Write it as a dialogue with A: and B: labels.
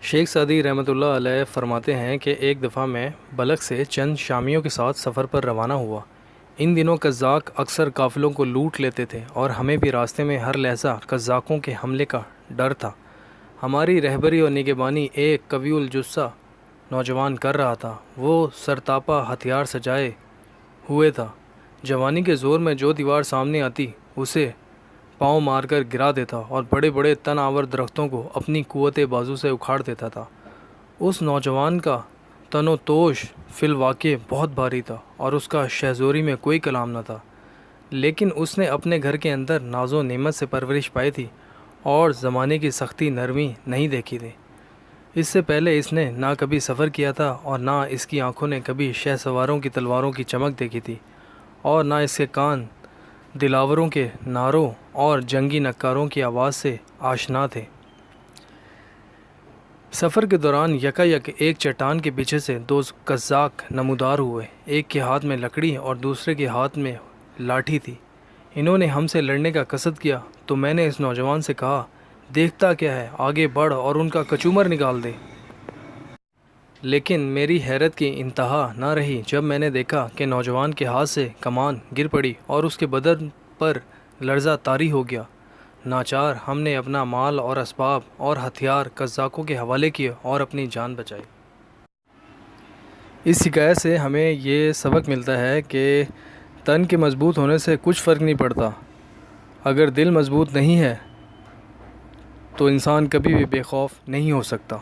A: شیخ Saadi رحمۃ اللہ علیہ فرماتے ہیں کہ ایک دفعہ میں بلخ سے چند شامیوں کے ساتھ سفر پر روانہ ہوا۔ ان دنوں قزاق اکثر قافلوں کو لوٹ لیتے تھے اور ہمیں بھی راستے میں ہر لحظہ قزاقوں کے حملے کا ڈر تھا۔ ہماری رہبری اور نگہبانی ایک قوی الجثہ نوجوان کر رہا تھا۔ وہ سرتاپا ہتھیار سجائے ہوئے تھا۔ جوانی کے زور میں جو دیوار سامنے آتی اسے پاؤں مار کر گرا دیتا اور بڑے بڑے تن آور درختوں کو اپنی قوت بازو سے اکھاڑ دیتا تھا۔ اس نوجوان کا تن و توش فی الواقع بہت بھاری تھا اور اس کا شہزوری میں کوئی کلام نہ تھا، لیکن اس نے اپنے گھر کے اندر ناز و نعمت سے پرورش پائی تھی اور زمانے کی سختی نرمی نہیں دیکھی تھی۔ اس سے پہلے اس نے نہ کبھی سفر کیا تھا اور نہ اس کی آنکھوں نے کبھی شہ سواروں کی تلواروں کی چمک دیکھی تھی، اور نہ اس کے کان دلاوروں کے نعروں اور جنگی نکاروں کی آواز سے آشنا تھے۔ سفر کے دوران یکایک ایک چٹان کے پیچھے سے دو قزاق نمودار ہوئے۔ ایک کے ہاتھ میں لکڑی اور دوسرے کے ہاتھ میں لاٹھی تھی۔ انہوں نے ہم سے لڑنے کا قصد کیا تو میں نے اس نوجوان سے کہا، دیکھتا کیا ہے، آگے بڑھ اور ان کا کچومر نکال دے۔ لیکن میری حیرت کی انتہا نہ رہی جب میں نے دیکھا کہ نوجوان کے ہاتھ سے کمان گر پڑی اور اس کے بدن پر لرزہ طاری ہو گیا۔ ناچار ہم نے اپنا مال اور اسباب اور ہتھیار قزاقوں کے حوالے کیے اور اپنی جان بچائی۔ اس حکایت سے ہمیں یہ سبق ملتا ہے کہ تن کے مضبوط ہونے سے کچھ فرق نہیں پڑتا، اگر دل مضبوط نہیں ہے تو انسان کبھی بھی بے خوف نہیں ہو سکتا۔